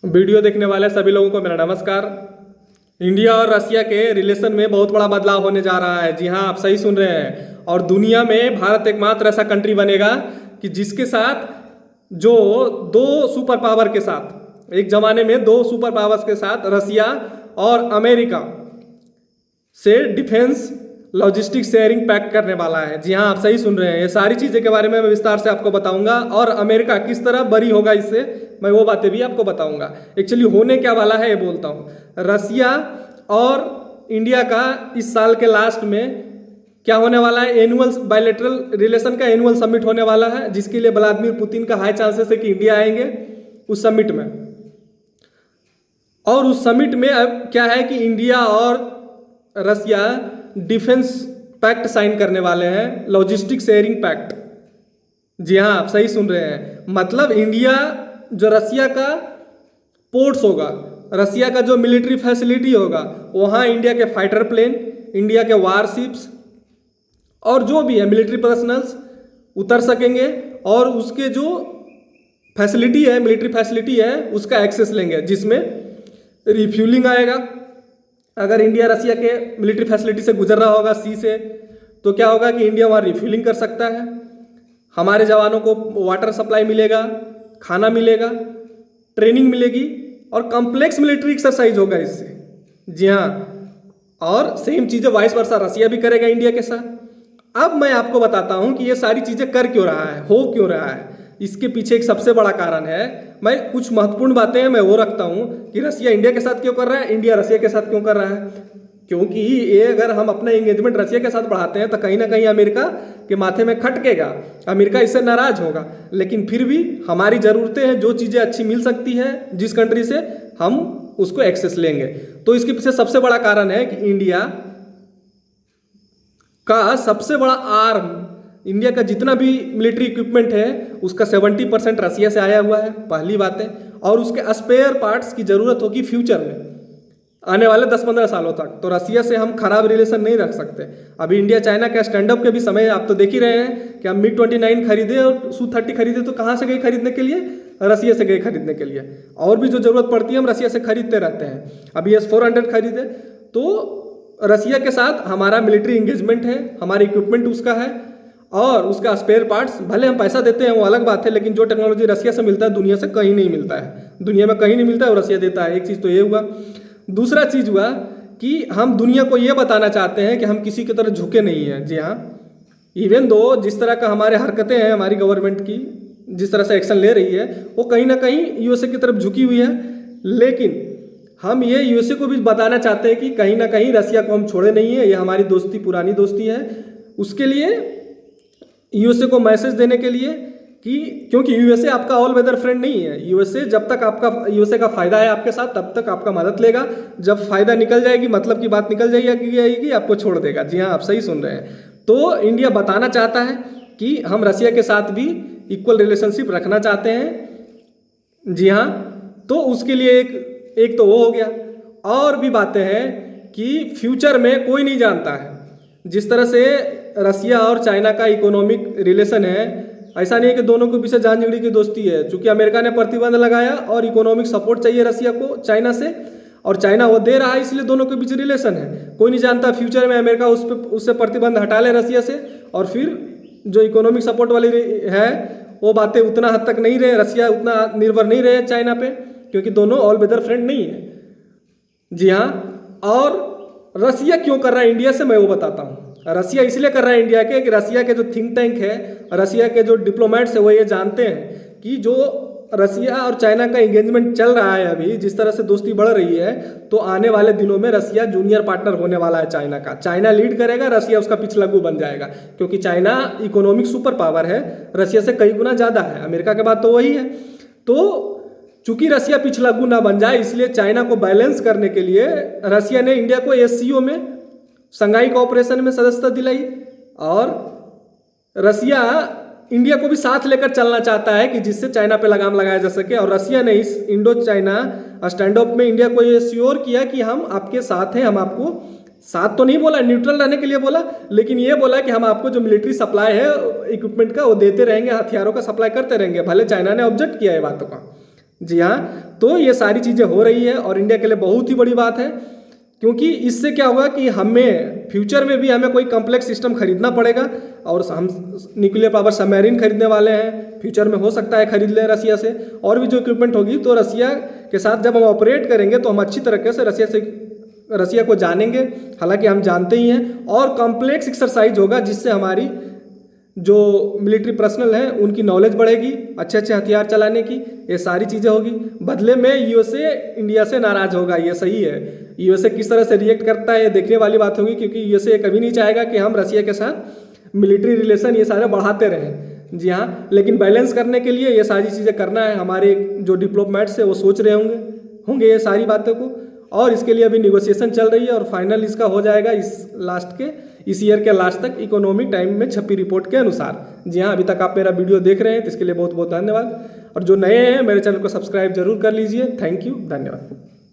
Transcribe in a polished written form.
Video देखने वाले सभी लोगों को मेरा नमस्कार। इंडिया और रसिया के रिलेशन में बहुत बड़ा बदलाव होने जा रहा है। जी हाँ, आप सही सुन रहे हैं। और दुनिया में भारत एकमात्र ऐसा कंट्री बनेगा कि जिसके साथ जो दो सुपर पावर के साथ, एक जमाने में दो सुपर पावर्स के साथ रसिया और अमेरिका से डिफेंस लॉजिस्टिक शेयरिंग पैक्ट करने वाला है। जी हाँ, आप सही सुन रहे हैं। ये सारी चीज़ें के बारे में मैं विस्तार से आपको बताऊंगा और अमेरिका किस तरह बरी होगा इससे, मैं वो बातें भी आपको बताऊंगा। एक्चुअली होने क्या वाला है ये बोलता हूँ। रसिया और इंडिया का इस साल के लास्ट में क्या होने वाला है, एनुअल बायलैटरल रिलेशन का एनुअल समिट होने वाला है, जिसके लिए व्लादिमीर पुतिन का हाई चांसेस है कि इंडिया आएंगे उस समिट में। और उस समिट में अब क्या है कि इंडिया और रसिया डिफेंस पैक्ट साइन करने वाले हैं, लॉजिस्टिक शेयरिंग पैक्ट। जी हाँ, आप सही सुन रहे हैं। मतलब इंडिया जो रसिया का पोर्ट्स होगा, रसिया का जो मिलिट्री फैसिलिटी होगा, वहाँ इंडिया के फाइटर प्लेन, इंडिया के वारशिप्स और जो भी है मिलिट्री पर्सनल्स उतर सकेंगे और उसके जो फैसिलिटी है, मिलिट्री फैसिलिटी है, उसका एक्सेस लेंगे, जिसमें रिफ्यूलिंग आएगा। अगर इंडिया रसिया के मिलिट्री फैसिलिटी से गुजर रहा होगा सी से, तो क्या होगा कि इंडिया वहाँ रिफ्यूलिंग कर सकता है। हमारे जवानों को वाटर सप्लाई मिलेगा, खाना मिलेगा, ट्रेनिंग मिलेगी और कॉम्प्लेक्स मिलिट्री एक्सरसाइज होगा इससे। जी हाँ, और सेम चीज़ें वाइस वर्सा रसिया भी करेगा इंडिया के साथ। अब मैं आपको बताता हूँ कि ये सारी चीज़ें कर क्यों रहा है, हो क्यों रहा है। इसके पीछे एक सबसे बड़ा कारण है। मैं कुछ महत्वपूर्ण बातें हैं मैं वो रखता हूँ कि रसिया इंडिया के साथ क्यों कर रहा है, इंडिया रसिया के साथ क्यों कर रहा है। क्योंकि ये अगर हम अपना एंगेजमेंट रसिया के साथ बढ़ाते हैं तो कहीं ना कहीं अमेरिका के माथे में खटकेगा, अमेरिका इससे नाराज होगा। लेकिन फिर भी हमारी ज़रूरतें हैं, जो चीज़ें अच्छी मिल सकती है जिस कंट्री से, हम उसको एक्सेस लेंगे। तो इसके पीछे सबसे बड़ा कारण है कि इंडिया का सबसे बड़ा आर्म, इंडिया का जितना भी मिलिट्री इक्विपमेंट है उसका 70% रसिया से आया हुआ है, पहली बात है। और उसके स्पेयर पार्ट्स की ज़रूरत होगी फ्यूचर में, आने वाले 10-15 सालों तक। तो रसिया से हम खराब रिलेशन नहीं रख सकते। अभी इंडिया चाइना का स्टैंड अप के भी समय आप तो देख ही रहे हैं कि हम MiG-29 खरीदे और Su-30 खरीदे, तो कहाँ से गए खरीदने के लिए, रसिया से गए खरीदने के लिए। और भी जो ज़रूरत पड़ती है हम रसिया से खरीदते रहते हैं। अभी S-400 खरीदे, तो रसिया के साथ हमारा मिलिट्री इंगेजमेंट है, हमारी इक्विपमेंट उसका है और उसका स्पेयर पार्ट्स, भले हम पैसा देते हैं वो अलग बात है, लेकिन जो टेक्नोलॉजी रसिया से मिलता है दुनिया से कहीं नहीं मिलता है, दुनिया में कहीं नहीं मिलता है और रसिया देता है। एक चीज़ तो ये हुआ। दूसरा चीज़ हुआ कि हम दुनिया को ये बताना चाहते हैं कि हम किसी की तरह झुके नहीं हैं। जी हाँ, इवन दो जिस तरह का हमारे हरकतें हैं, हमारी गवर्नमेंट की जिस तरह से एक्शन ले रही है, वो कहीं ना कहीं यूएसए की तरफ झुकी हुई है। लेकिन हम ये यूएसए को भी बताना चाहते हैं कि कहीं ना कहीं रसिया को हम छोड़े नहीं है, ये हमारी दोस्ती पुरानी दोस्ती है। उसके लिए यूएसए को मैसेज देने के लिए कि क्योंकि यूएसए आपका ऑल वेदर फ्रेंड नहीं है। यूएसए जब तक आपका यूएसए का फायदा है आपके साथ, तब तक आपका मदद लेगा। जब फायदा निकल जाएगी, मतलब की बात निकल जाएगी, आपको छोड़ देगा। जी हाँ, आप सही सुन रहे हैं। तो इंडिया बताना चाहता है कि हम रसिया के साथ भी इक्वल रिलेशनशिप रखना चाहते हैं। जी हाँ, तो उसके लिए एक तो वो हो गया। और भी बातें हैं कि फ्यूचर में कोई नहीं जानता है, जिस तरह से रसिया और चाइना का इकोनॉमिक रिलेशन है, ऐसा नहीं है कि दोनों के पीछे जान जिगड़ी की दोस्ती है। चूंकि अमेरिका ने प्रतिबंध लगाया और इकोनॉमिक सपोर्ट चाहिए रसिया को चाइना से, और चाइना वो दे रहा है, इसलिए दोनों के बीच रिलेशन है। कोई नहीं जानता फ्यूचर में अमेरिका उससे प्रतिबंध हटा ले रसिया से, और फिर जो इकोनॉमिक सपोर्ट वाली है वो बातें उतना हद तक नहीं रहे, रसिया उतना निर्भर नहीं रहे चाइना पे, क्योंकि दोनों ऑल वेदर फ्रेंड नहीं है। जी हाँ, और रसिया क्यों कर रहा है इंडिया से, मैं वो बताता हूँ। रसिया इसलिए कर रहा है इंडिया के कि रसिया के जो थिंक टैंक है, रसिया के जो डिप्लोमेट्स है, वो ये जानते हैं कि जो रसिया और चाइना का एंगेजमेंट चल रहा है अभी, जिस तरह से दोस्ती बढ़ रही है, तो आने वाले दिनों में रसिया जूनियर पार्टनर होने वाला है चाइना का। चाइना लीड करेगा, रसिया उसका पिछलग्गू बन जाएगा, क्योंकि चाइना इकोनॉमिक सुपर पावर है, रसिया से कई गुना ज़्यादा है, अमेरिका के बाद तो वही है। तो चूंकि रसिया पिछलग्गू ना बन जाए, इसलिए चाइना को बैलेंस करने के लिए रसिया ने इंडिया को SCO में, शंघाई कोऑपरेशन में सदस्यता दिलाई, और रसिया इंडिया को भी साथ लेकर चलना चाहता है कि जिससे चाइना पे लगाम लगाया जा सके। और रसिया ने इस इंडो चाइना स्टैंड अप में इंडिया को ये श्योर किया कि हम आपके साथ हैं, हम आपको साथ तो नहीं बोला, न्यूट्रल रहने के लिए बोला, लेकिन ये बोला कि हम आपको जो मिलिट्री सप्लाई है इक्विपमेंट का वो देते रहेंगे, हथियारों का सप्लाई करते रहेंगे। भले चाइना ने ऑब्जेक्ट किया है बातों का, जी हाँ, तो ये सारी चीज़ें हो रही है और इंडिया के लिए बहुत ही बड़ी बात है, क्योंकि इससे क्या होगा कि हमें फ्यूचर में भी हमें कोई कॉम्प्लेक्स सिस्टम खरीदना पड़ेगा और हम न्यूक्लियर पावर सबमरीन खरीदने वाले हैं, फ्यूचर में हो सकता है खरीद लें रसिया से। और भी जो इक्विपमेंट होगी तो रसिया के साथ जब हम ऑपरेट करेंगे तो हम अच्छी तरीके से रसिया को जानेंगे, हालांकि हम जानते ही हैं, और कॉम्प्लेक्स एक्सरसाइज होगा जिससे हमारी जो मिलिट्री पर्सनल हैं उनकी नॉलेज बढ़ेगी, अच्छे अच्छे हथियार चलाने की, ये सारी चीज़ें होगी। बदले में यूएसए इंडिया से नाराज़ होगा, ये सही है। यूएसए किस तरह से रिएक्ट करता है ये देखने वाली बात होगी, क्योंकि यूएसए कभी नहीं चाहेगा कि हम रसिया के साथ मिलिट्री रिलेशन ये सारे बढ़ाते रहें। जी हाँ, लेकिन बैलेंस करने के लिए ये सारी चीज़ें करना है। हमारे जो डिप्लोमेट्स है वो सोच रहे होंगे ये सारी बातों को, और इसके लिए अभी निगोशिएशन चल रही है और फाइनल इसका हो जाएगा इस ईयर के लास्ट तक, इकोनॉमिक टाइम में छपी रिपोर्ट के अनुसार। जी हाँ, अभी तक आप मेरा वीडियो देख रहे हैं तो इसके लिए बहुत बहुत धन्यवाद, और जो नए हैं मेरे चैनल को सब्सक्राइब जरूर कर लीजिए। थैंक यू, धन्यवाद।